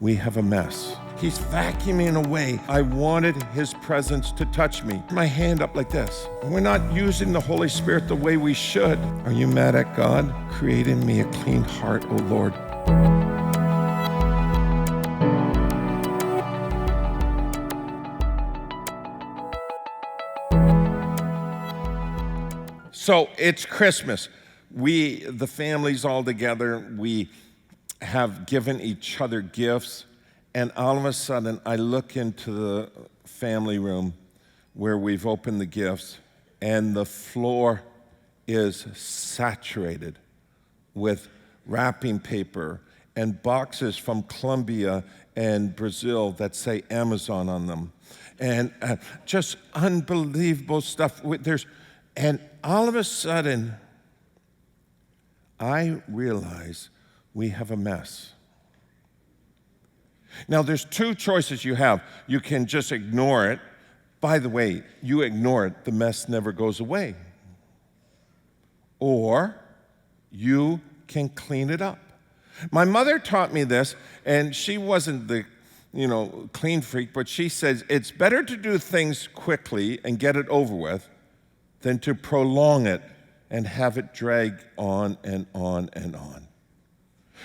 we have a mess. He's vacuuming away. I wanted his presence to touch me. My hand up like this. We're not using the Holy Spirit the way we should. Are you mad at God? Create in me a clean heart, O Lord. So it's Christmas. We, the families all together, we have given each other gifts. And all of a sudden, I look into the family room where we've opened the gifts, and the floor is saturated with wrapping paper and boxes from Colombia and Brazil that say Amazon on them. And just unbelievable stuff. And all of a sudden, I realize we have a mess. Now, there's two choices you have. You can just ignore it. By the way, you ignore it, the mess never goes away. Or you can clean it up. My mother taught me this, and she wasn't the clean freak, but she says it's better to do things quickly and get it over with than to prolong it and have it drag on and on and on.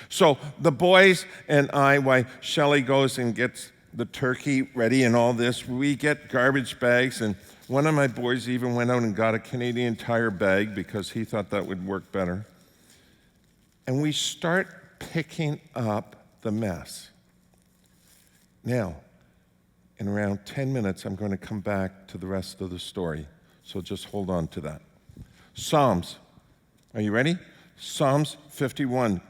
So the boys and I, while Shelley goes and gets the turkey ready and all this, we get garbage bags, and one of my boys even went out and got a Canadian Tire bag because he thought that would work better. And we start picking up the mess. Now, in around 10 minutes, I'm going to come back to the rest of the story. So just hold on to that. Psalms. Are you ready? Psalms 51.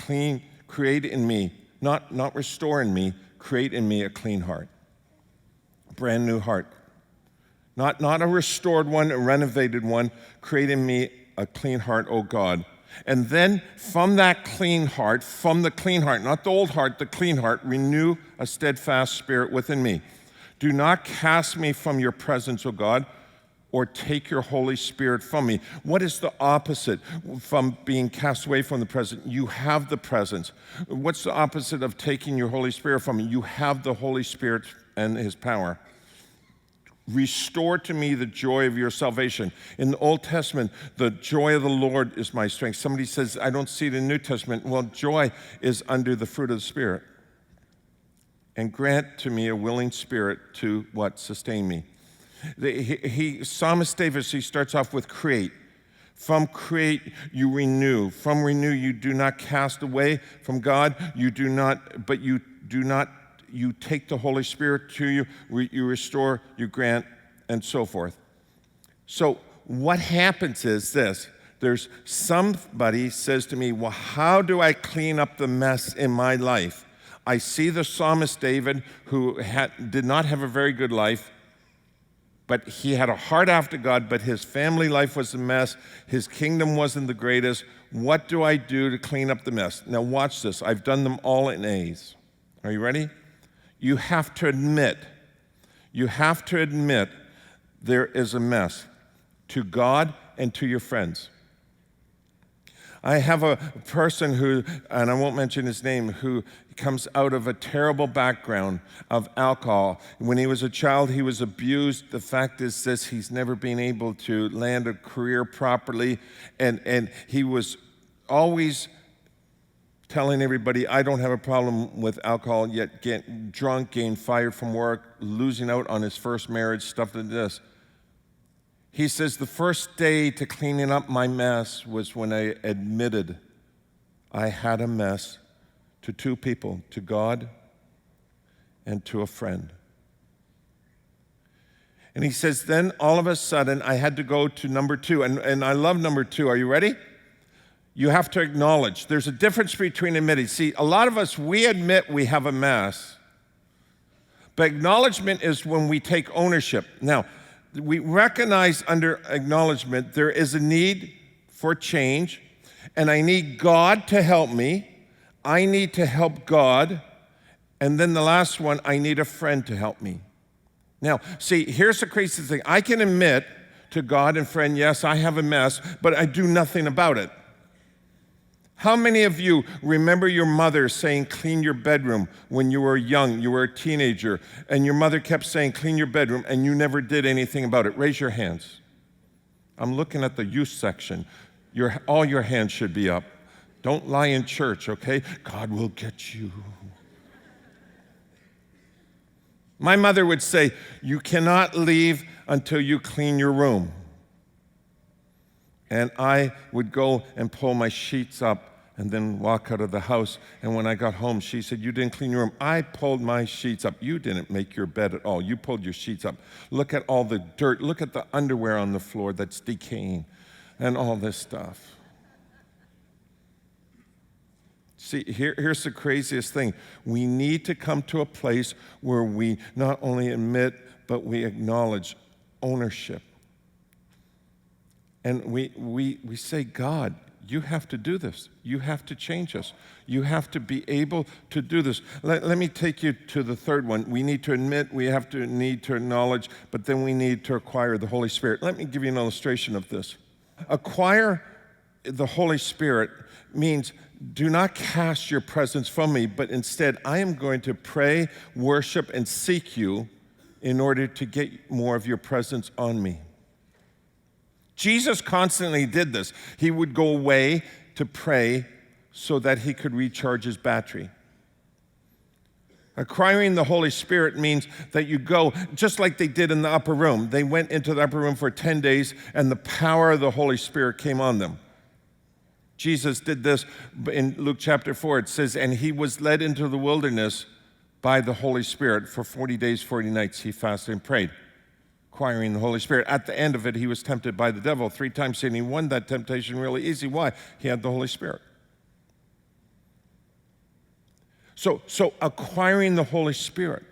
Create in me, not restore in me, create in me a clean heart. Brand new heart. Not a restored one, a renovated one. Create in me a clean heart, O God. And then from that clean heart, not the old heart, the clean heart, renew a steadfast spirit within me. Do not cast me from your presence, O God, or take your Holy Spirit from me. What is the opposite from being cast away from the presence? You have the presence. What's the opposite of taking your Holy Spirit from me? You have the Holy Spirit and his power. Restore to me the joy of your salvation. In the Old Testament, the joy of the Lord is my strength. Somebody says, I don't see it in the New Testament. Well, joy is under the fruit of the Spirit. And grant to me a willing spirit to what? Sustain me. Psalmist David, he starts off with create. From create, you renew. From renew, you do not cast away from God. You take the Holy Spirit to you. You restore, you grant, and so forth. So what happens is this. There's somebody says to me, well, how do I clean up the mess in my life? I see the psalmist David, who did not have a very good life, but he had a heart after God, but his family life was a mess. His kingdom wasn't the greatest. What do I do to clean up the mess? Now watch this. I've done them all in A's. Are you ready? You have to admit there is a mess to God and to your friends. I have a person who, and I won't mention his name, who comes out of a terrible background of alcohol. When he was a child, he was abused. The fact is this, he's never been able to land a career properly, and he was always telling everybody, I don't have a problem with alcohol, yet getting drunk, getting fired from work, losing out on his first marriage, stuff like this. He says, the first day to cleaning up my mess was when I admitted I had a mess to two people, to God and to a friend. And he says, then all of a sudden I had to go to number two. And I love number two. Are you ready? You have to acknowledge. There's a difference between admitting. See, a lot of us, we admit we have a mess. But acknowledgement is when we take ownership. Now, we recognize under acknowledgement there is a need for change, and I need God to help me. I need to help God. And then the last one, I need a friend to help me. Now, see, here's the crazy thing. I can admit to God and friend, yes, I have a mess, but I do nothing about it. How many of you remember your mother saying, clean your bedroom when you were young, you were a teenager, and your mother kept saying, clean your bedroom, and you never did anything about it? Raise your hands. I'm looking at the youth section. All your hands should be up. Don't lie in church, okay? God will get you. My mother would say, you cannot leave until you clean your room. And I would go and pull my sheets up and then walk out of the house. And when I got home, she said, you didn't clean your room. I pulled my sheets up. You didn't make your bed at all. You pulled your sheets up. Look at all the dirt. Look at the underwear on the floor that's decaying and all this stuff. See, here's the craziest thing. We need to come to a place where we not only admit, but we acknowledge ownership. And we say, God, you have to do this. You have to change us. You have to be able to do this. Let me take you to the third one. We need to admit, we need to acknowledge, but then we need to acquire the Holy Spirit. Let me give you an illustration of this. Acquire the Holy Spirit means do not cast your presence from me, but instead I am going to pray, worship, and seek you in order to get more of your presence on me. Jesus constantly did this. He would go away to pray so that he could recharge his battery. Acquiring the Holy Spirit means that you go, just like they did in the upper room. They went into the upper room for 10 days, and the power of the Holy Spirit came on them. Jesus did this in Luke chapter 4. It says, and he was led into the wilderness by the Holy Spirit. For 40 days, 40 nights, he fasted and prayed, acquiring the Holy Spirit. At the end of it, he was tempted by the devil 3 times, and he won that temptation really easy. Why? He had the Holy Spirit. So acquiring the Holy Spirit.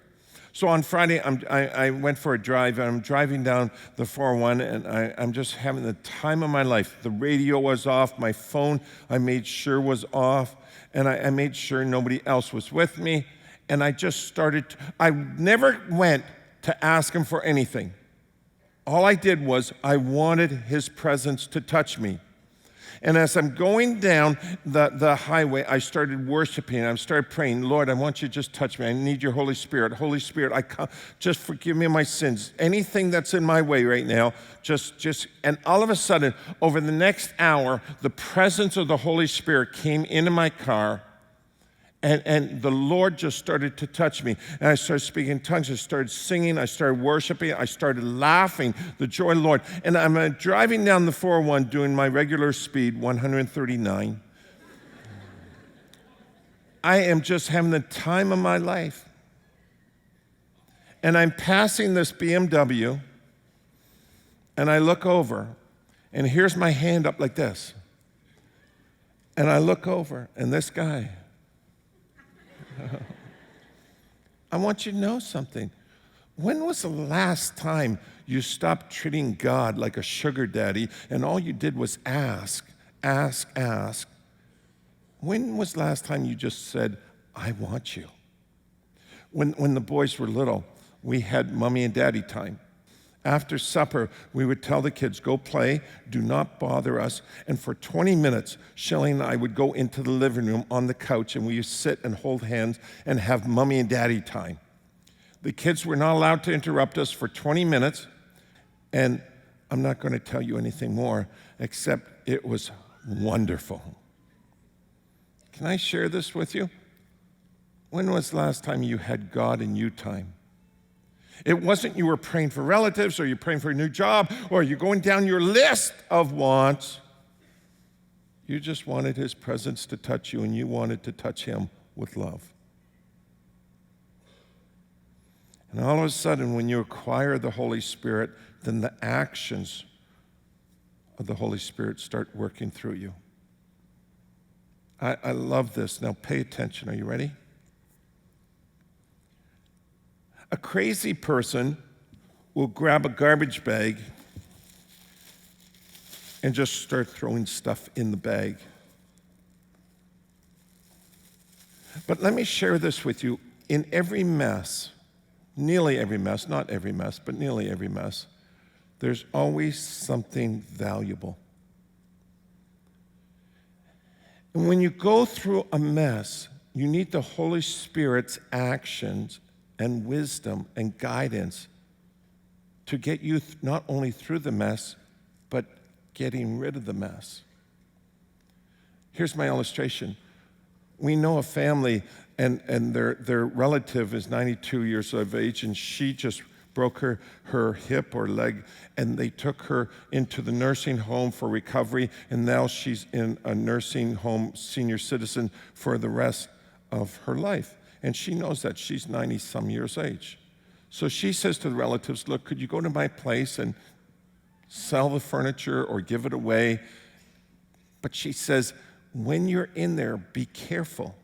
So on Friday, I went for a drive, and I'm driving down the 401, and I'm just having the time of my life. The radio was off. My phone, I made sure was off, and I made sure nobody else was with me. And I just started, I never went to ask him for anything. All I did was I wanted his presence to touch me. And as I'm going down the highway, I started worshiping. I started praying, Lord, I want you to just touch me. I need your Holy Spirit. Holy Spirit, I come, just forgive me my sins. Anything that's in my way right now, and all of a sudden, over the next hour, the presence of the Holy Spirit came into my car. And the Lord just started to touch me. And I started speaking in tongues. I started singing. I started worshiping. I started laughing. The joy of the Lord. And I'm driving down the 401 doing my regular speed, 139. I am just having the time of my life. And I'm passing this BMW. And I look over. And here's my hand up like this. And I look over. And this guy... I want you to know something. When was the last time you stopped treating God like a sugar daddy and all you did was ask? When was the last time you just said, I want you? When the boys were little, we had mommy and daddy time. After supper, we would tell the kids, go play, do not bother us. And for 20 minutes, Shelley and I would go into the living room on the couch, and we would sit and hold hands and have mommy and daddy time. The kids were not allowed to interrupt us for 20 minutes, and I'm not going to tell you anything more, except it was wonderful. Can I share this with you? When was the last time you had God and you time? It wasn't you were praying for relatives or you're praying for a new job or you're going down your list of wants. You just wanted his presence to touch you, and you wanted to touch him with love. And all of a sudden, when you acquire the Holy Spirit, then the actions of the Holy Spirit start working through you. I love this. Now pay attention. Are you ready? A crazy person will grab a garbage bag and just start throwing stuff in the bag. But let me share this with you. In every mess, nearly every mess, not every mess, but nearly every mess, there's always something valuable. And when you go through a mess, you need the Holy Spirit's actions and wisdom and guidance to get you not only through the mess, but getting rid of the mess. Here's my illustration. We know a family, and their relative is 92 years of age, and she just broke her hip or leg, and they took her into the nursing home for recovery, and now she's in a nursing home senior citizen for the rest of her life. And she knows that she's 90-some years age. So she says to the relatives, look, could you go to my place and sell the furniture or give it away? But she says, when you're in there, be careful.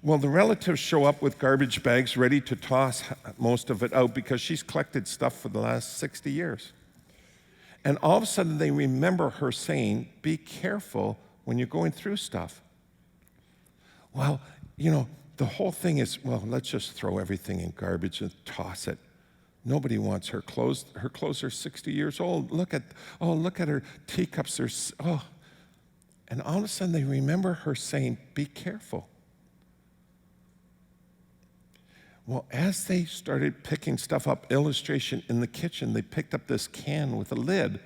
Well, the relatives show up with garbage bags ready to toss most of it out because she's collected stuff for the last 60 years. And all of a sudden, they remember her saying, be careful when you're going through stuff. Well, the whole thing is, well, let's just throw everything in garbage and toss it. Nobody wants her clothes. Her clothes are 60 years old. Look at her teacups. And all of a sudden, they remember her saying, be careful. Well, as they started picking stuff up, illustration in the kitchen, they picked up this can with a lid,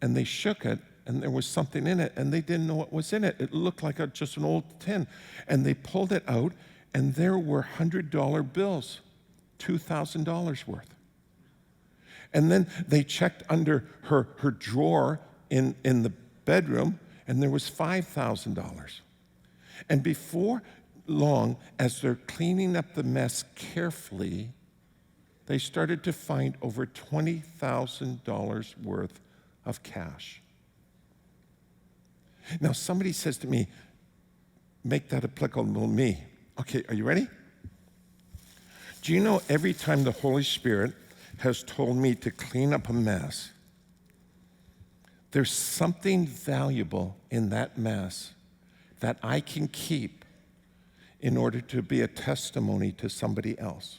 and they shook it, and there was something in it, and they didn't know what was in it. It looked like just an old tin. And they pulled it out, and there were $100 bills, $2,000 worth. And then they checked under her drawer in the bedroom, and there was $5,000. And before long, as they're cleaning up the mess carefully, they started to find over $20,000 worth of cash. Now, somebody says to me, make that applicable to me. Okay, are you ready? Do you know every time the Holy Spirit has told me to clean up a mess, there's something valuable in that mess that I can keep in order to be a testimony to somebody else.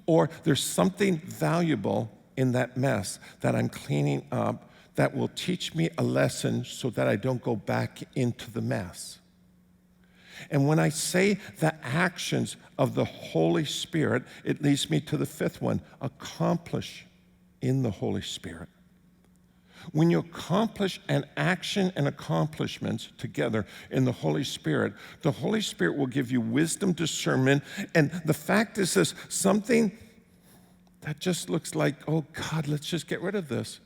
Or there's something valuable in that mess that I'm cleaning up that will teach me a lesson so that I don't go back into the mess. And when I say the actions of the Holy Spirit, it leads me to the fifth one, accomplish in the Holy Spirit. When you accomplish an action and accomplishments together in the Holy Spirit will give you wisdom, discernment, and the fact is this, something that just looks like, oh God, let's just get rid of this.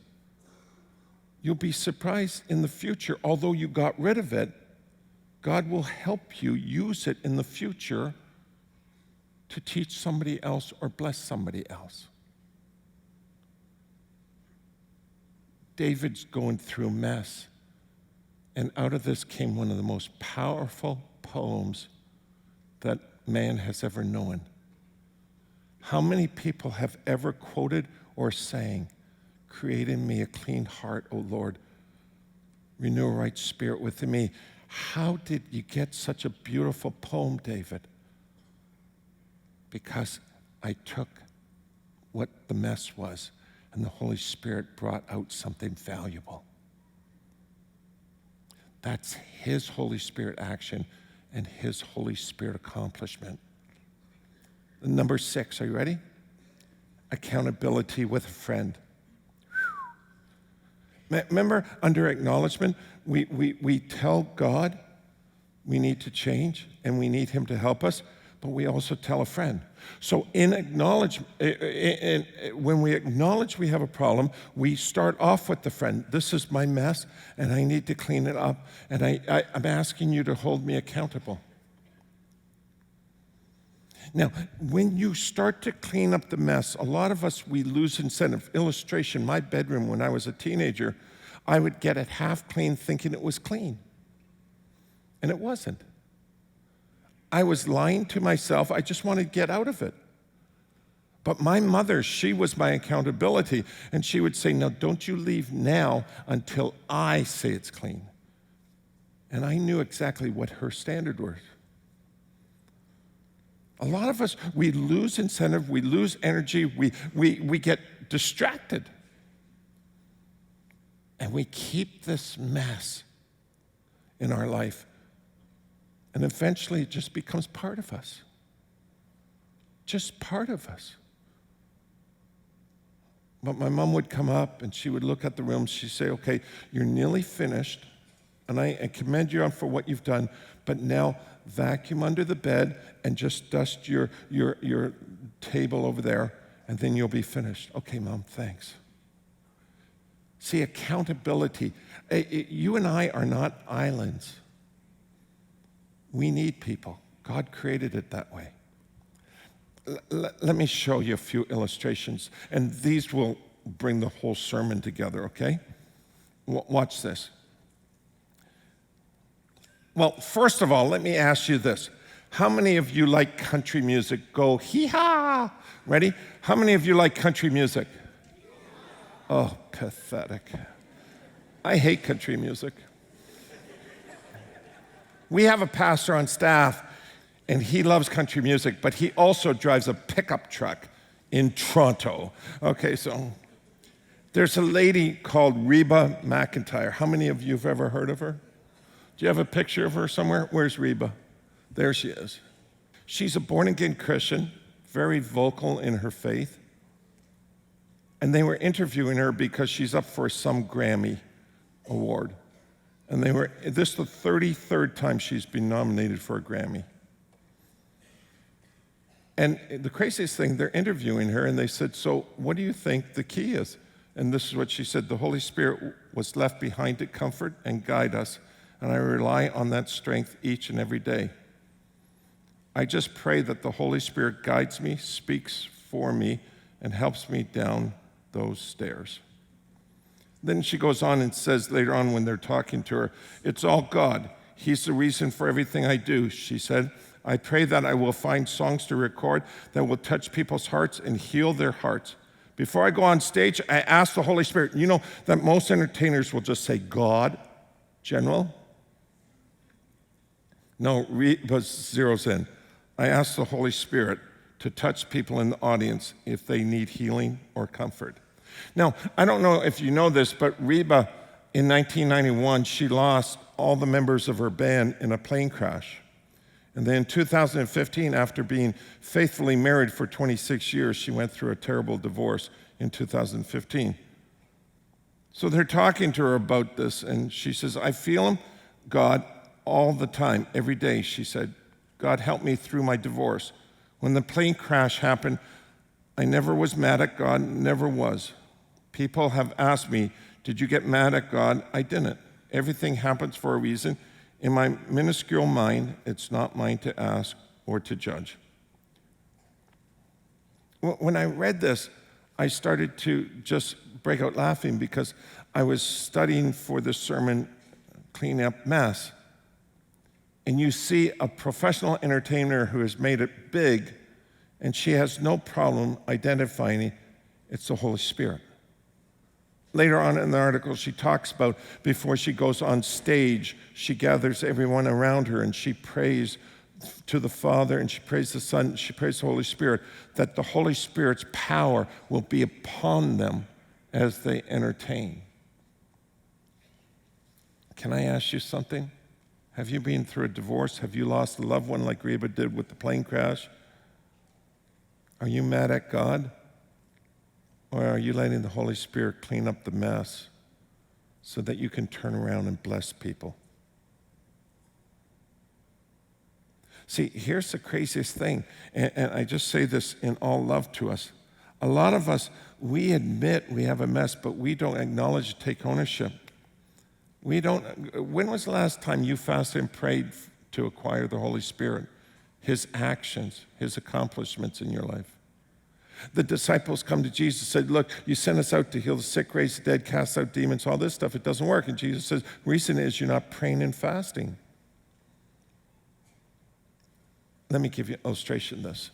You'll be surprised in the future, although you got rid of it, God will help you use it in the future to teach somebody else or bless somebody else. David's going through a mess, and out of this came one of the most powerful poems that man has ever known. How many people have ever quoted or sang, create in me a clean heart, O Lord, renew a right spirit within me? How did you get such a beautiful poem, David? Because I took what the mess was, and the Holy Spirit brought out something valuable. That's His Holy Spirit action and His Holy Spirit accomplishment. Number 6, are you ready? Accountability with a friend. Remember, under acknowledgement, we tell God we need to change and we need Him to help us, but we also tell a friend. So in acknowledgement, when we acknowledge we have a problem, we start off with the friend. This is my mess, and I need to clean it up, and I'm asking you to hold me accountable. Now, when you start to clean up the mess, a lot of us, we lose incentive. Illustration, my bedroom when I was a teenager, I would get it half clean thinking it was clean, and it wasn't. I was lying to myself. I just wanted to get out of it. But my mother, she was my accountability, and she would say, no, don't you leave now until I say it's clean. And I knew exactly what her standard was. A lot of us, we lose incentive, we lose energy, we get distracted. And we keep this mess in our life. And eventually it just becomes part of us. Just part of us. But my mom would come up and she would look at the room. She'd say, okay, you're nearly finished, and I commend you for what you've done, but now vacuum under the bed and just dust your table over there, and then you'll be finished. Okay, Mom, thanks. See, accountability. You and I are not islands. We need people. God created it that way. Let me show you a few illustrations, and these will bring the whole sermon together, okay? Watch this. Well, first of all, let me ask you this. How many of you like country music? Go hee-haw. Ready? How many of you like country music? Oh, pathetic. I hate country music. We have a pastor on staff, and he loves country music, but he also drives a pickup truck in Toronto. Okay, so there's a lady called Reba McEntire. How many of you have ever heard of her? Do you have a picture of her somewhere? Where's Reba? There she is. She's a born-again Christian, very vocal in her faith. And they were interviewing her because she's up for some Grammy award. And this is the 33rd time she's been nominated for a Grammy. And the craziest thing, they're interviewing her, and they said, so what do you think the key is? And this is what she said: the Holy Spirit was left behind to comfort and guide us, and I rely on that strength each and every day. I just pray that the Holy Spirit guides me, speaks for me, and helps me down those stairs. Then she goes on and says later on when they're talking to her, it's all God. He's the reason for everything I do, she said. I pray that I will find songs to record that will touch people's hearts and heal their hearts. Before I go on stage, I ask the Holy Spirit. You know that most entertainers will just say, God, General? No, Reba zeroes in. I ask the Holy Spirit to touch people in the audience if they need healing or comfort. Now, I don't know if you know this, but Reba, in 1991, she lost all the members of her band in a plane crash. And then in 2015, after being faithfully married for 26 years, she went through a terrible divorce in 2015. So they're talking to her about this, and she says, I feel him, God, all the time, every day. She said, God, help me through my divorce. When the plane crash happened, I never was mad at God, never was. People have asked me, did you get mad at God? I didn't. Everything happens for a reason. In my minuscule mind, it's not mine to ask or to judge. When I read this, I started to just break out laughing because I was studying for the sermon, Clean Up Mess. And you see a professional entertainer who has made it big, and she has no problem identifying it's the Holy Spirit. Later on in the article, she talks about before she goes on stage, she gathers everyone around her and she prays to the Father and she prays the Son, she prays the Holy Spirit, that the Holy Spirit's power will be upon them as they entertain. Can I ask you something? Have you been through a divorce? Have you lost a loved one like Reba did with the plane crash? Are you mad at God? Or are you letting the Holy Spirit clean up the mess so that you can turn around and bless people? See, here's the craziest thing, and I just say this in all love to us. A lot of us, we admit we have a mess, but we don't acknowledge, take ownership. When was the last time you fasted and prayed to acquire the Holy Spirit, His actions, His accomplishments in your life? The disciples come to Jesus and said, look, you sent us out to heal the sick, raise the dead, cast out demons, all this stuff, it doesn't work. And Jesus says, reason is you're not praying and fasting. Let me give you an illustration of this.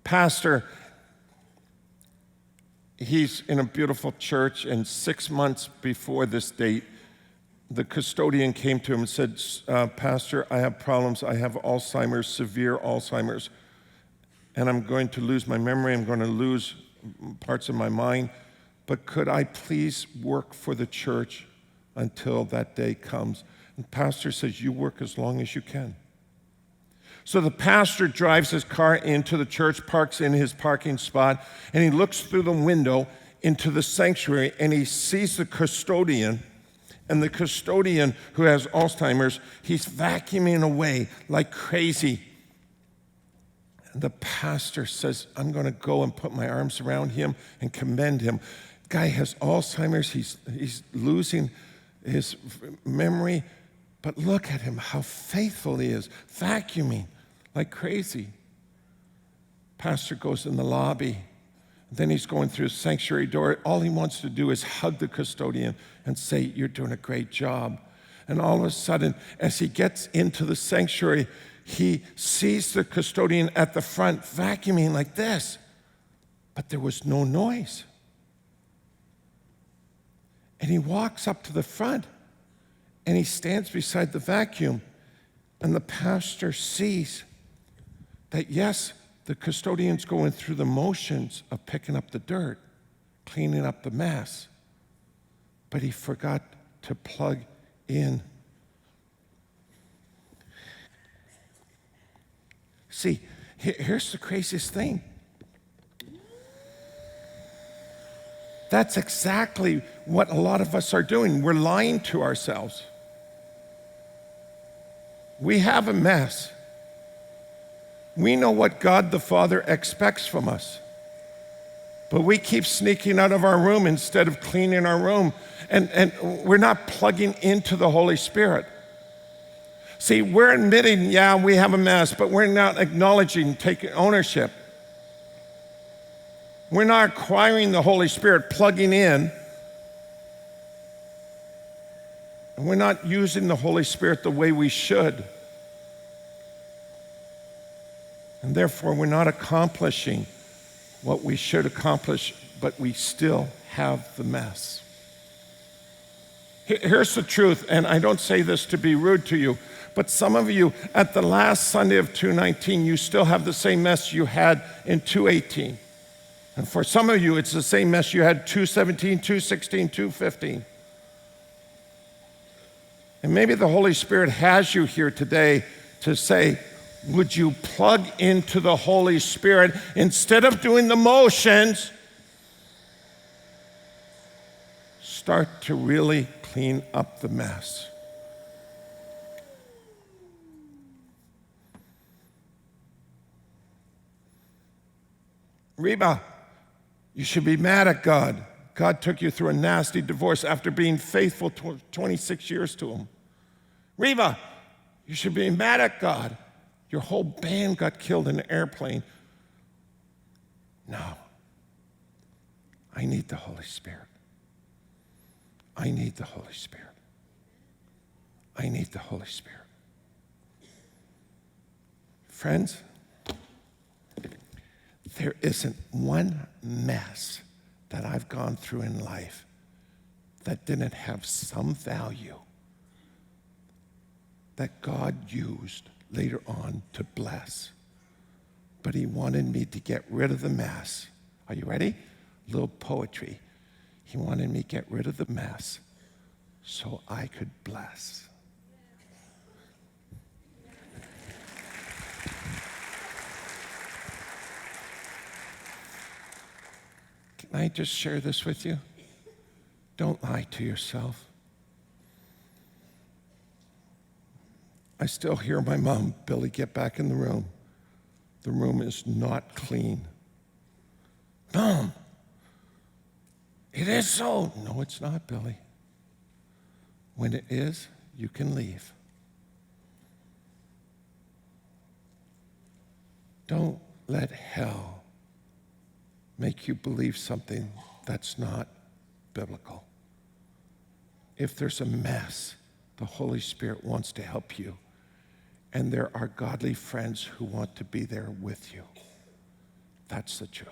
Pastor, he's in a beautiful church, and 6 months before this date, the custodian came to him and said, Pastor, I have problems. I have Alzheimer's, severe Alzheimer's. And I'm going to lose my memory, I'm going to lose parts of my mind, but could I please work for the church until that day comes. And pastor says, you work as long as you can. So the pastor drives his car into the church, parks in his parking spot, and he looks through the window into the sanctuary, and he sees the custodian. And the custodian, who has Alzheimer's, he's vacuuming away like crazy. And the pastor says, I'm going to go and put my arms around him and commend him. Guy has Alzheimer's. He's losing his memory. But look at him, how faithful he is, vacuuming like crazy. Pastor goes in the lobby. Then he's going through the sanctuary door. All he wants to do is hug the custodian and say, you're doing a great job. And all of a sudden, as he gets into the sanctuary, he sees the custodian at the front vacuuming like this. But there was no noise. And he walks up to the front, and he stands beside the vacuum. And the pastor sees that, yes, the custodian's going through the motions of picking up the dirt, cleaning up the mess, but he forgot to plug in. See, here's the craziest thing. That's exactly what a lot of us are doing. We're lying to ourselves. We have a mess. We know what God the Father expects from us. But we keep sneaking out of our room instead of cleaning our room. And we're not plugging into the Holy Spirit. See, we're admitting, yeah, we have a mess, but we're not acknowledging, taking ownership. We're not acquiring the Holy Spirit, plugging in. And we're not using the Holy Spirit the way we should. And therefore, we're not accomplishing what we should accomplish, but we still have the mess. Here's the truth, and I don't say this to be rude to you, but some of you, at the last Sunday of 2019, you still have the same mess you had in 2018. And for some of you, it's the same mess you had 2017, 2016, 2015. And maybe the Holy Spirit has you here today to say, would you plug into the Holy Spirit instead of doing the motions? Start to really clean up the mess. Reba, you should be mad at God. God took you through a nasty divorce after being faithful 26 years to him. Reba, you should be mad at God. Your whole band got killed in an airplane. No. I need the Holy Spirit. I need the Holy Spirit. I need the Holy Spirit. Friends, there isn't one mess that I've gone through in life that didn't have some value that God used later on to bless. But he wanted me to get rid of the mess. Are you ready? A little poetry. He wanted me to get rid of the mess so I could bless. Can I just share this with you? Don't lie to yourself. I still hear my mom, Billy, get back in the room. The room is not clean. Mom, it is so. No, it's not, Billy. When it is, you can leave. Don't let hell make you believe something that's not biblical. If there's a mess, the Holy Spirit wants to help you. And there are godly friends who want to be there with you. That's the truth.